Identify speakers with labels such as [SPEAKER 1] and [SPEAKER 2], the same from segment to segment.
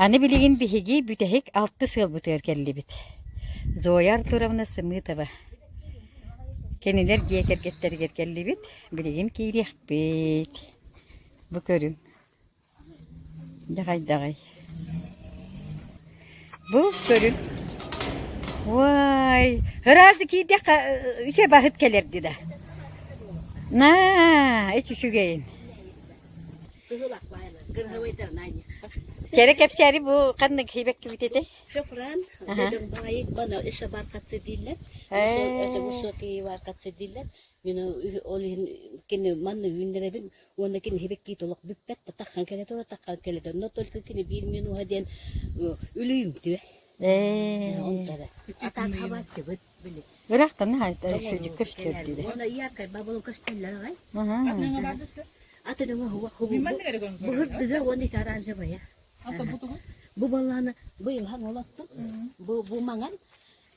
[SPEAKER 1] Аны билигин биһиги бүтэһик алты сыл бутыыр келлибит. Зояр туравна сымытова. Кенилер диекергеттергер келлибит. Билигин кириэхпит. Бу көрүң. Дагай. Бу көрүң. Вай, хырасы кийдек üçe bahıt kelerdi da. Na, hiç üşügeyin. Kerek hepseri bu kanlık hibek gibi dedi.
[SPEAKER 2] Şofran, dedim bayık bana işe barkatsı diller. Bu soki barkatsı diller. Yine olin kini manlı yünlerebin. Onda kini hibek git olak büppet takkan kelet ola takkan kelet. Notol kini bir minu hadiyen ölüyüm diyor. Onlara. Atak hava çıbıt bile.
[SPEAKER 1] Bıraktan hayta üşüdük köştür dedi.
[SPEAKER 2] Ona iyi akay babalı köşteller ay. Atın ama huwa. Bu hırdıza onu taranca baya. Bu balana bu yıl hang olattım. Bu mangan.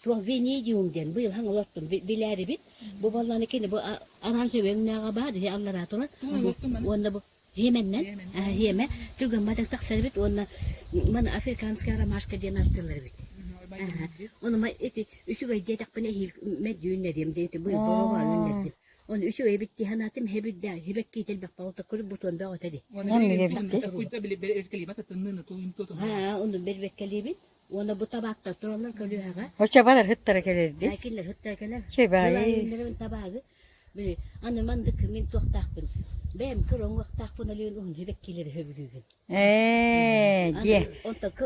[SPEAKER 2] Tuang Venedium den bu yıl hang olattım. Bileri bit. Bu balana kini bu aranca ben ne gaba diye Allah ratulan. Onda bu Yemen'den. Yemen. Çünkü madak taksar bit. Onda mana Afrikanskara maşka diye naptılar bit. Onu ma eti üçü gay dedik bana hil medyün diyeyim dedi. Bu yıl bana var ünledim. Onu üçü gay bitti hanatım hebir der. Hebek kitel bak balta kuru buton da ötedi. Onu berbekeli bit. Ona bu tabakta turallar kalıyor ha.
[SPEAKER 1] Hoşça badar hıttara gelirdi.
[SPEAKER 2] Akiller hıttara keler.
[SPEAKER 1] Şey bayi.
[SPEAKER 2] Yünlerin tabağı. Böyle anneman min tohtakpın. Ben kurun vaktakpın alıyorsun onu hebekkileri höbürügün.
[SPEAKER 1] Diye.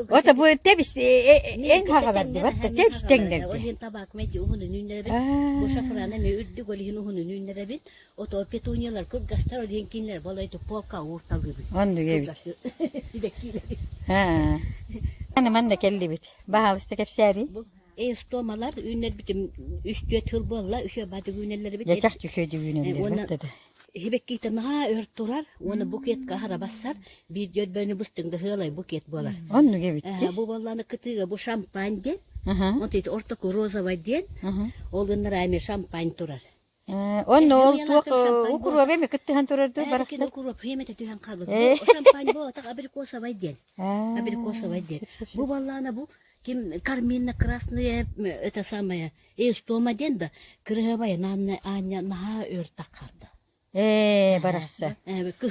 [SPEAKER 1] O da bu tebis en havalardı. Batta tebis denlerdi.
[SPEAKER 2] O hin tabak medya onun ünlere bin. Bu şafrana me üddü golü hin onun ünlere bin. O da petunyalar kurt gastar o dinkinler balaydı polka ortalığı bin.
[SPEAKER 1] Onu gibi.
[SPEAKER 2] Hebekkileri.
[SPEAKER 1] Man da kelli bit. Bahal istek hepseri.
[SPEAKER 2] Stomalar ünler bitim üstüye tılbolla üşe badı günelleri bit.
[SPEAKER 1] Yaşak düşüydü günelleri.
[SPEAKER 2] Hebekki'te naha ört durar, onu buket kahara basar, bir jöd beni bustunda hılay buket bolar.
[SPEAKER 1] Onu gibi.
[SPEAKER 2] Bu ballarını kıtığı bu şampanya den, onu teyit ortak roza var den, oğlunlar ayme şampanya durar.
[SPEAKER 1] Onu oltuk ukuru ve mi kıttıhan durardı
[SPEAKER 2] baraksa? Ukuru hemete tühen kaldı. O şampanya bu tak abrikosa var den. Abrikosa var den. Bu ballarına bu kim Karminna Krasnaya это самое, stoma den de kırıhavaya naha ört takardı.
[SPEAKER 1] Baraksa.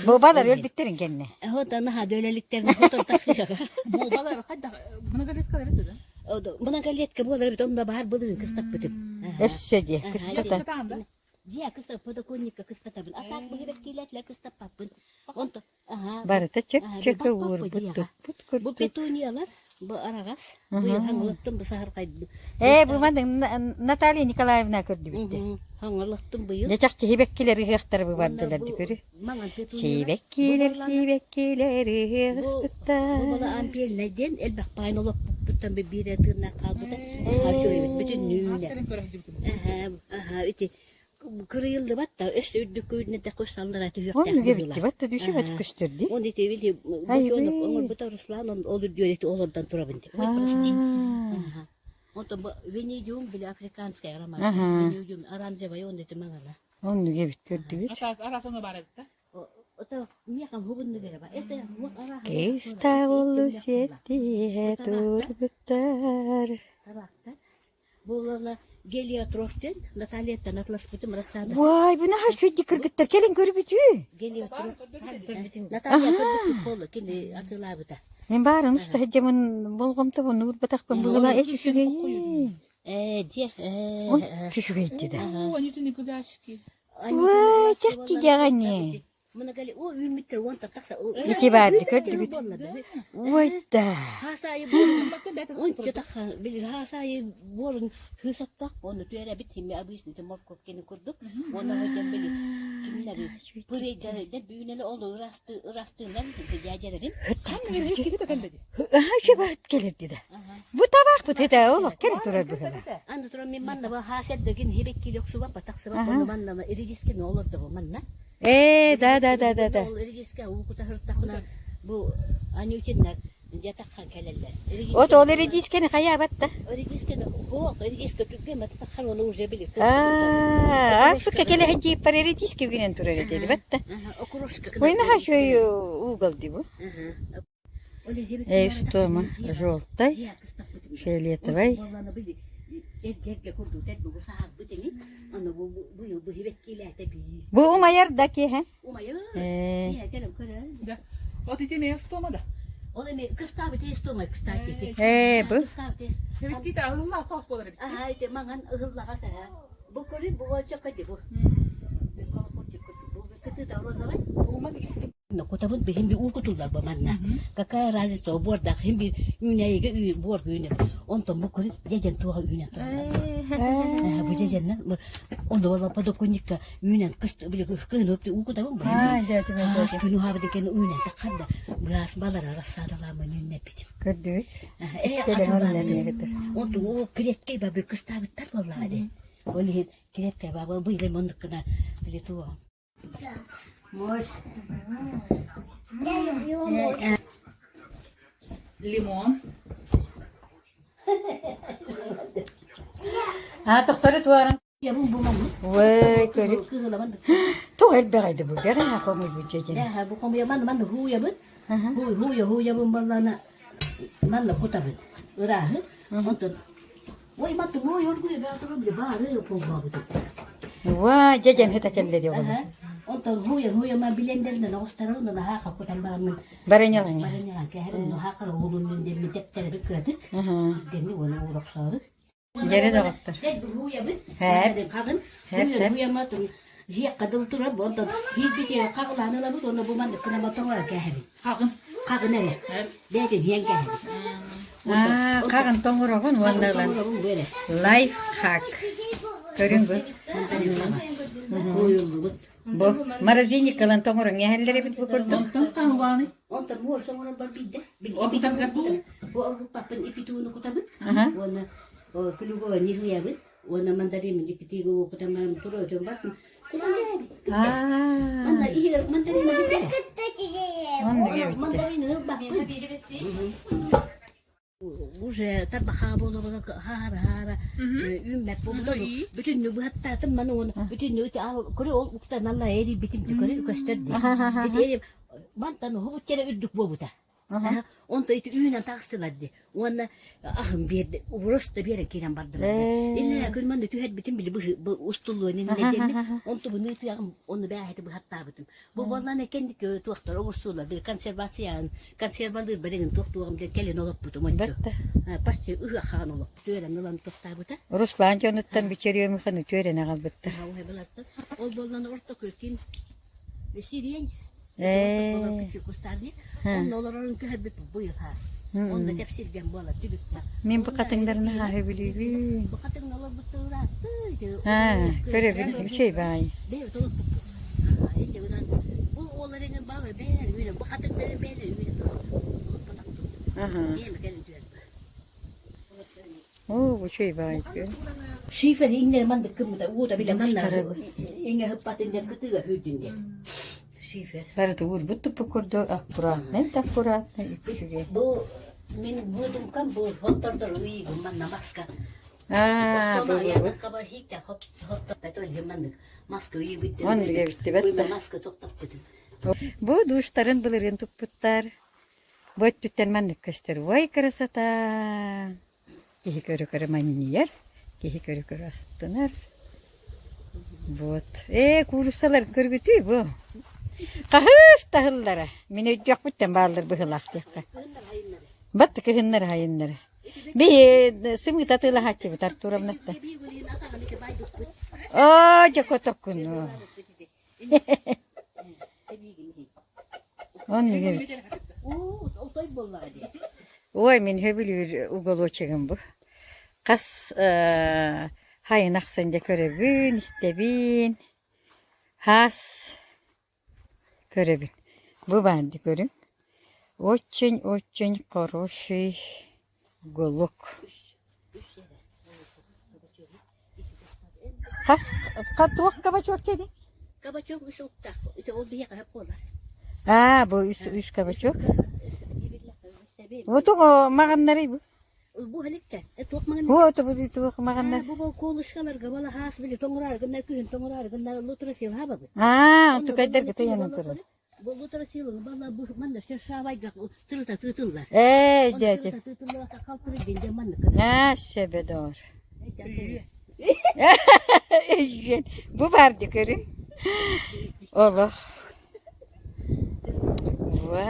[SPEAKER 1] Bu badar öldüklerin kendine.
[SPEAKER 2] O da naha döleliklerini fotoğraf takıyor.
[SPEAKER 3] Bu badar hadi buna galet kadar dedi.
[SPEAKER 2] O da buna galet kabul bir onda bahar bulun kıstak bitim.
[SPEAKER 1] Eşşedi kıstata.
[SPEAKER 2] Diye kıstak podokonika kıstata. Atak bu hep kiletler kıstak papın. Onda
[SPEAKER 1] barata çök vur but.
[SPEAKER 2] Bu petuniyalar bu aragas. Bu yıl hangalıktım bu sahar kaydı.
[SPEAKER 1] Bu madem Natalya Nikolaevna gördü bitti.
[SPEAKER 2] Hangalıktım bu yıl.
[SPEAKER 1] Geçakçı hibekkileri hıhtar bu vardılar dikörü. Sibekkiler hıspıttar.
[SPEAKER 2] Bu bala ampiyel neden elbak payın olup bütten bir tırnak kaldı da. Şöyle bütün nüyüne. İşte kırıyıldı batta üstü üddük köyüne de koşsallara tüyük.
[SPEAKER 1] Onu gebitti batta düşü bat kuşturdu.
[SPEAKER 2] Onu işte bildi. Bu çoğunluk onu bu da Ruslan olur diyor işte oğlandan turabindi. O da Venedium bile Afrikanska yaramaz. Venedium aranca bayı onu dedi mağala.
[SPEAKER 1] Onu gebit gördü.
[SPEAKER 3] Arasını baraktı.
[SPEAKER 2] O da niye kan hubunlu gele ba?
[SPEAKER 1] Kesta olu setti turbuttar.
[SPEAKER 2] Tabakta. Buğlarla geliyor troften. Natalya'dan atlas bütün rasada.
[SPEAKER 1] Vay bu ne hal şu dikirgitler gelin görübücü.
[SPEAKER 2] Geliyor troften. Natalya kırdık kolu kendi atıla bu da.
[SPEAKER 1] Men barın usta hecamın bolgomta bu nur batakpan buğla eşi şügeyi.
[SPEAKER 2] Diye.
[SPEAKER 1] Çüşügeyi de.
[SPEAKER 3] О, они же не гуляшки.
[SPEAKER 1] Vay çok ciddi.
[SPEAKER 2] Buna gali o ümmittir wonta taksa.
[SPEAKER 1] İki vardı gördü bit. Vay da.
[SPEAKER 2] Hasayı borun bakın da onca takha bil hasayı borun hısattak onu tüyere bitim ya abisni de morkop keni kurduk. Ona hocam bili kimleri buraya da büyüneli oldu rastığından gecelerim.
[SPEAKER 1] Şu bahit gelirdi de. Bu tabak bu tete oğlum kere durar bu kadar.
[SPEAKER 2] Andı duran min manna bu haset dögün hibek kilo su bak taksa bak onu manna ericisken olur da bu manna. Da. Erijiske ukuta hırtakına bu anı içinler yatakhan keleller.
[SPEAKER 1] O da oları diskeni kaya batta.
[SPEAKER 2] Erijiske bu erijiske tükke mat takhan onu uje bilir.
[SPEAKER 1] Aspıka kele hacı pareri diske günen durar dedi batta.
[SPEAKER 2] Okuroşka.
[SPEAKER 1] Oyna ha şöyle uğuldu bu. Эйстома желтой, фиолетовый. Bu umayardaki ha?
[SPEAKER 3] Да. Вот эти место да.
[SPEAKER 2] Onu me kıstavı test olma kıstavı test.
[SPEAKER 1] Bu.
[SPEAKER 2] Kıstavı test.
[SPEAKER 3] Evet git ağzına sağ bolar bitti.
[SPEAKER 2] Aha ite mangan ıhılla kasa. Bu kuri bu olacak hadi bu. Bu kıtı da rozalay.
[SPEAKER 3] Olmadı gitti.
[SPEAKER 2] Kotabın bir hem ukutullar bamanna. Kakaya razı so borda hem bir üneye ge bor güne. Ondan bu kuri jejen tuğa üne. Bu jejenler onda valla padokonika ünen kıst bile kıhınıp da ukutabın. Günü habide kendi ünen takanda. Biraz balar arasadalar mı üne biçim.
[SPEAKER 1] Gördük. İstedim onunla niye getir.
[SPEAKER 2] Onda o kiretkey babir kıstavı tar vallahi. Öyle kiretkey baba bu ile mondukuna bile tuğa. Moş.
[SPEAKER 3] Limon.
[SPEAKER 1] Ha doktoru tuarım.
[SPEAKER 2] Ya bu mı?
[SPEAKER 1] Vay körük.
[SPEAKER 2] Kızılaman.
[SPEAKER 1] Tuğel beğaydı bu. Gene ha komuş bu cecene.
[SPEAKER 2] Ya bu komu ya man hu ya bu. Hu ya bu ballana. Man la kutabı. Irahı. Ondan. Vay matı bu yor bu ya da bir bağırıyor pomba bu.
[SPEAKER 1] Vay cecen hita kelle diyor.
[SPEAKER 2] Ondan hu ya man bilenderden ağustarın da ha kaputan bağırmın.
[SPEAKER 1] Barenyalan.
[SPEAKER 2] Barenyalan ki her no ha kala oğlunun demli teptere bir kırdı. Demli onu uğrak sağdı.
[SPEAKER 1] Geri de baktır.
[SPEAKER 2] Hep bu ya bu.
[SPEAKER 1] Hep.
[SPEAKER 2] Kadın.
[SPEAKER 1] Hep.
[SPEAKER 2] Bu ya matın. Hiç kadın durup ondan hiç bir kere kakılanı la bu onu bu man kına motora kehebi.
[SPEAKER 3] Hakın.
[SPEAKER 2] Kakı nere? Belki hiyen kehebi.
[SPEAKER 1] Ha, kağın tonguroğun vandalan.
[SPEAKER 2] Böyle.
[SPEAKER 1] Life hack. Görün bu. Bu marazinik kalan tonguroğun yahellere bit bu kurdu.
[SPEAKER 3] Ondan kahvani.
[SPEAKER 2] Ondan mor sonra bar bidde.
[SPEAKER 3] O bir tane kapı.
[SPEAKER 2] Bu oruk papın ipituğunu kutabı. Ona o kulugo ni huya bu. Ona mandarin ipitigo kutamam turu jombat. Mana ihir mandarin bitti. Mandarin bak. Уже tabaha bolu hara ümmet bolu bütün bu hatta tamam onu bütün nüti al kuru ol ukta nalla eri bitim kuru gösterdi. Dedi bantan bu kere üddük bu buta. Onda iti üyünen taksıladı. Ona ahım bir uğraştı bir yere kiren bardılar. İlla kılman da tühet bitim bile bu ustuluğunu ne demli. Onda bu nüti onu behati bu hatta bitim. Bu vallahi kendi tuğaklar uğraştılar. Bir konservalı bedenin tuğtuğum de gelin olup butum. Pasti ıhı han olup. Tören olan tuğta buta.
[SPEAKER 1] Ruslanca unuttan biçeriyor mu kanı törene kalbettir.
[SPEAKER 2] Ol boldan orta kökin. Ve Siriyen. Küçük ustadı. Onların köhebbi bu yıl has. Onda tepsir ben bu ala tübükte.
[SPEAKER 1] Min bu katınlarını ha biliyorum.
[SPEAKER 2] Bu katın ala bu tuğra.
[SPEAKER 1] Ha, görebilirim şey bay.
[SPEAKER 2] Değil dolup bu oğullarının bağı beğenir. Bu katınları beğenir.
[SPEAKER 1] Oo bu şey bay.
[SPEAKER 2] Şifer inler mandı kımda o da bile manlar. İnge hıppatın der kıtıga hüdünde. Şifer.
[SPEAKER 1] Para tuğur bu tupu kurdu akkurat. Ne de akkurat ne ipşüge.
[SPEAKER 2] Bu min budum kan bu hottortor uyi bu man namaska.
[SPEAKER 1] Ha bu.
[SPEAKER 2] Ya kaba hikta hot petrol hemandık. Maska uyi bitti.
[SPEAKER 1] Onu da bitti bitti.
[SPEAKER 2] Bu maska toktap bütün.
[SPEAKER 1] Bu duşların bulurin tuputlar. Bu tütten mandık kıştır. Vay karasata. Kihi körü körü manyer. Kihi körü körü astınar. Вот. Kurusalar kırgıtı bu. Kahıs tahıllara. Mine yok bitten bağlar bıhılak diye. Battı kıhınlar hayınları. Bir simgi tatıla haçı bitar turam natta. Aa jakotokunu. Onu gibi. Oy min höbülür ugolo çegin bu. Kas hayın aksanca körebün istebin. Has körebün. Bu vardı görün. Очень хороший уголок. Kas katuak kabaçok dedi.
[SPEAKER 2] Kabaçok uşukta. İşte o bir yaka hep olar.
[SPEAKER 1] Aa bu üç kabaçok. Bu tuğ maganları bu.
[SPEAKER 2] Bu halikte. Tok magan.
[SPEAKER 1] Bu tuğ maganları.
[SPEAKER 2] Bu konuşkalar gabala has bile tongurar gınna kuyun tongurar gınna lotura sil ha baba.
[SPEAKER 1] Aa tu kadar gitu ya nontur.
[SPEAKER 2] Bu tarafı valla bu man da şaşavay gak tırta tırtılla.
[SPEAKER 1] Dedim.
[SPEAKER 2] Tırta tırtılla kalkırı dinde man da.
[SPEAKER 1] Ha şebe doğru. Bu vardı karın. Allah. Vay.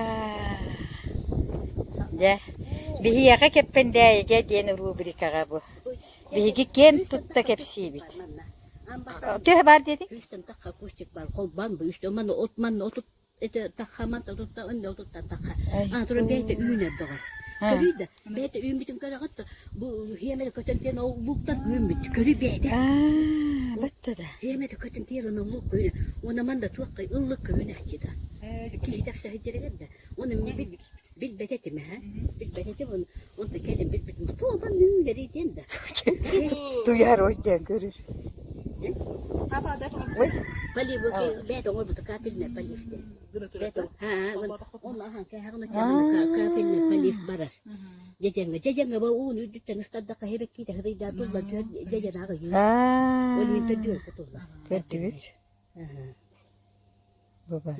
[SPEAKER 1] De. Bihi yaka keppendeye geldiğini rubrikaga bu. Bihi ken tutta kepsi bit. Tüh var dedi.
[SPEAKER 2] Üstten takka kuşçuk var. Kol bambu üstten man otut ete takhaman tutta önde otuttan takha. Sonra beyte üyüne doğar. Körü de beyte üyün bütün karagat bu hiyemede kötenten o luktan üyün bit. Körü beyte.
[SPEAKER 1] Battı da.
[SPEAKER 2] Hiyemede kötenten o luk köyüne. Ona man da tuakka ıllık köyüne açıda. Ki taksa hicrede de. Onun bil beteti mi ha? Bil beteti bunu. Onu da kelim bil beteti. Tuğban nümleri den de.
[SPEAKER 1] Duyar o yüzden görür.
[SPEAKER 3] Apa ada apa?
[SPEAKER 2] Bali bu beyte onu bu kapil ne bali işte. Beyte ha onlar han kay hakına kapil ne bali barar. Jejenge bu unu dütten istadda kahebek ki de hıda tulba jejenge haga yi. Onu intediyor kutulla.
[SPEAKER 1] Kötü. Baba.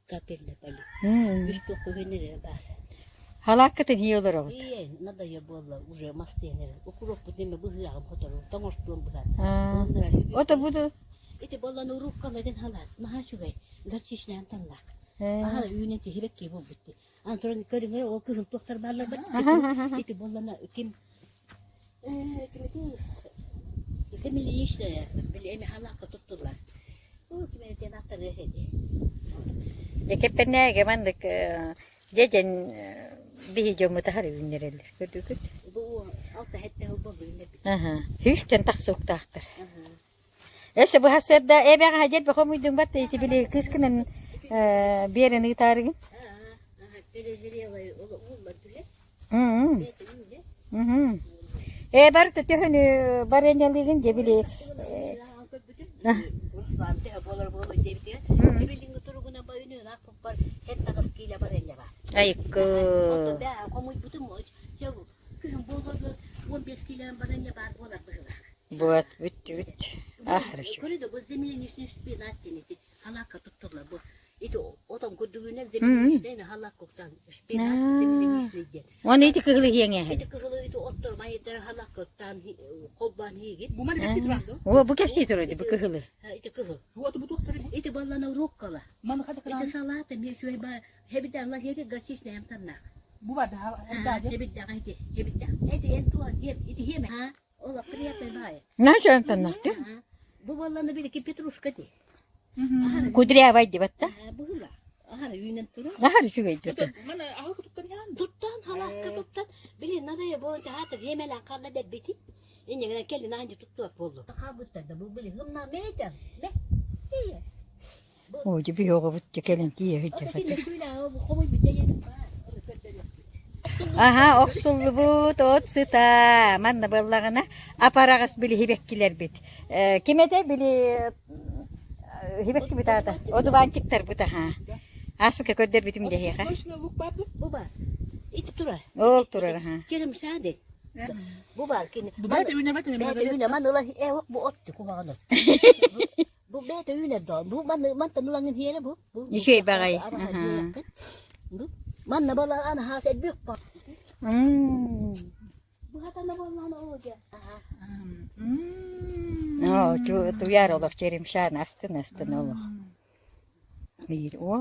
[SPEAKER 2] Kapil ne bali. Üstü kuvvenere bar.
[SPEAKER 1] Halakatan iyi olur o.
[SPEAKER 2] İyi, nada ya bolla уже mastene. Okurok bu deme bu hıyağım hotoru. Tongos tuğum bu har.
[SPEAKER 1] O da budu.
[SPEAKER 2] İti bolla nuruk kaladın halat. Maha çugay. Garçişlen tanlak. Aha üyünen ti hebek ki bu bitti. Antoran körün o kırıl doktor barla bat. İti bolla na kim semili işte bile emi halaka tuttular. O kimene ten atar resedi.
[SPEAKER 1] Yakep ne gemandık. Jejen bihi jomu tahari ünlereler. Gördük.
[SPEAKER 2] Bu alta hette o bollu ünle bitti.
[SPEAKER 1] Hüsten tak soğuk taktır. Eşe bu hasırda ebe hacer bakamıydın battı iti bile kıskının bir yerini tarihim.
[SPEAKER 2] Perezeriyalayı olma düle. Beyte ünle.
[SPEAKER 1] Barık da tühünü barenyalığın de bile.
[SPEAKER 2] Ruslan te bolar bolu devdi. Bilin oturuguna bayınıyor akıp var. Het takaskıyla barenya var.
[SPEAKER 1] Ayıkkı.
[SPEAKER 2] Onda be komuy bütün mu? Çavu. Kızım bollar 15 kilo barenya var bolar böyle.
[SPEAKER 1] Büt büt. Ahır şu.
[SPEAKER 2] Körüde bu zeminin içine bir natteni. Halaka tuttular bu. İti otom kuduğuna zeminin içine halak koktan. Bir zeminin içine.
[SPEAKER 1] Onu iti kıhlı yenge.
[SPEAKER 2] İti kıhılı iti otturma yeter halak koktan. Kolban higit.
[SPEAKER 3] Bu mana kasih terang tu?
[SPEAKER 1] O bu kepsi durdu bu kıhlı.
[SPEAKER 2] İti kıhıl.
[SPEAKER 3] Bu tu butuh tadi.
[SPEAKER 2] İti ballana rokkala.
[SPEAKER 3] Mana kata
[SPEAKER 2] İti salata bir şey ba. Hebide Allah yedi gaçiş ne yaptanlar.
[SPEAKER 3] Bu ada ada aja.
[SPEAKER 2] Hebide gayti. Hebide. İti en tuan iti yeme. Ha. Ola kriyap bay.
[SPEAKER 1] Ne şantan naktı?
[SPEAKER 2] Bu ballana bir ki petruşka di.
[SPEAKER 1] Kudriya vaydı batta.
[SPEAKER 2] Bu hıla. Aha yünen turu.
[SPEAKER 1] Ahır şu gaydı.
[SPEAKER 3] Mana aku tutkan yan.
[SPEAKER 2] Tuttan halakka tuttan. Bilin nadaya bu ente hatır yemelen kanla der beti. İnce gelen kelin anca tuttu bollu. Kabutta da bu bilin hımna meyden. Ne? İyi.
[SPEAKER 1] O gibi yoğu bu gelin diye hiç.
[SPEAKER 2] Ötekinde kuyla bu komuy bir yedim.
[SPEAKER 1] Aha oksullu bu tot sıta. Manna ballağına aparagas bili hibekkiler bit. Kime de bili hibekki bit ata. O duvan çıktar bu da ha. Asuka köder bitim de ha.
[SPEAKER 3] Точно лук бабу.
[SPEAKER 2] Bu var. İti tura.
[SPEAKER 1] Ol turar ha.
[SPEAKER 2] Çerim sade. Bu var ki.
[SPEAKER 3] Bu bete üne bete
[SPEAKER 2] Bete üne man ola bu ottu kulağını. Bu bete üne do. Bu man tanılangın hiyene bu.
[SPEAKER 1] Şey bagay.
[SPEAKER 2] Bu man ne balar ana haset büyük bak. Bu hata ne balar olacak.
[SPEAKER 1] O tu yar olur çerim şan astın olur. Bir o.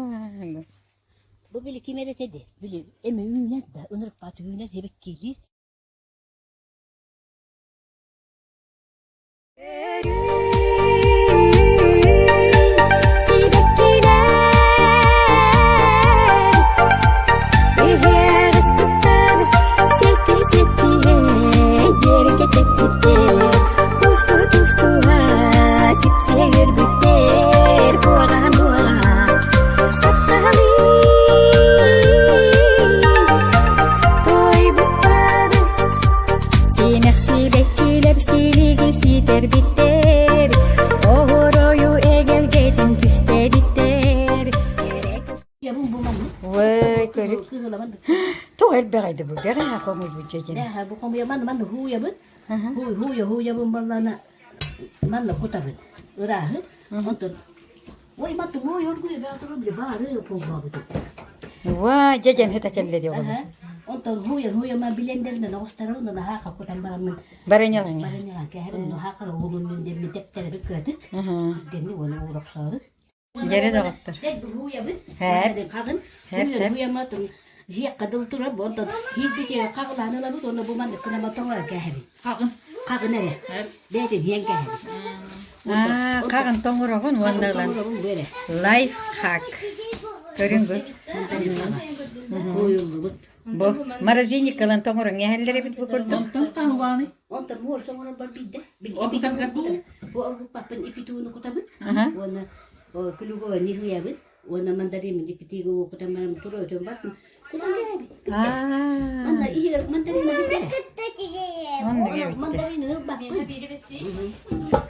[SPEAKER 2] Bu bili kimere dedi. Bili emi üne de ınırık batı üne hebek geli.
[SPEAKER 1] Vay körü. Tu el beraydı bu. Beray ha komu bu cecen.
[SPEAKER 2] Ya bu komu ya man hu ya bun. Hu ya bun ballana. Man la kutabın. Irahı. Ondan Oy mattu mo yorguya ben oturup bile bağırıyor fogma bu.
[SPEAKER 1] Vay cecen hete kelle diyor.
[SPEAKER 2] Aha. Ondan huya ma bilenlerinde ne gösteriyor da ha kakutan baramın.
[SPEAKER 1] Baranyalan ya.
[SPEAKER 2] Barın yalan ki her onu ha kadar oğlunun demini teptere bir kırdık.
[SPEAKER 1] Hı.
[SPEAKER 2] Deni onu uğrak sağdı.
[SPEAKER 1] Geri de baktır.
[SPEAKER 2] Tek bir huya bir.
[SPEAKER 1] Hep.
[SPEAKER 2] Hadi kalkın.
[SPEAKER 1] Hep.
[SPEAKER 2] Huya matın. Hiç kadın durup ondan hiç bir kere kalkılanı la bu onu bu man kına matın ki hebi.
[SPEAKER 3] Kalkın.
[SPEAKER 2] Kalkın ne? Dedi hiyen ki hebi.
[SPEAKER 1] Aa, kağın toңuroğun ondalan.
[SPEAKER 2] Böyle.
[SPEAKER 1] Life hack. Görün bu.
[SPEAKER 2] Huyuldu bu.
[SPEAKER 1] Bu marazinik kalan toңuroğun ne hallere bit bu kurdu.
[SPEAKER 3] Ondan kahvani.
[SPEAKER 2] Ondan muhur sonra bar bidde.
[SPEAKER 3] O bir tane bu.
[SPEAKER 2] Bu oruk papın ipituğunu kutabın.
[SPEAKER 1] Aha.
[SPEAKER 2] Ona o kulugo ni huyabın. Ona mandarin ipitigo kutamanım turuyor bakın. Kutan
[SPEAKER 1] Aa.
[SPEAKER 2] Manda iyi mandarin bitti.
[SPEAKER 1] Onu da bitti.
[SPEAKER 2] Mandarin bak.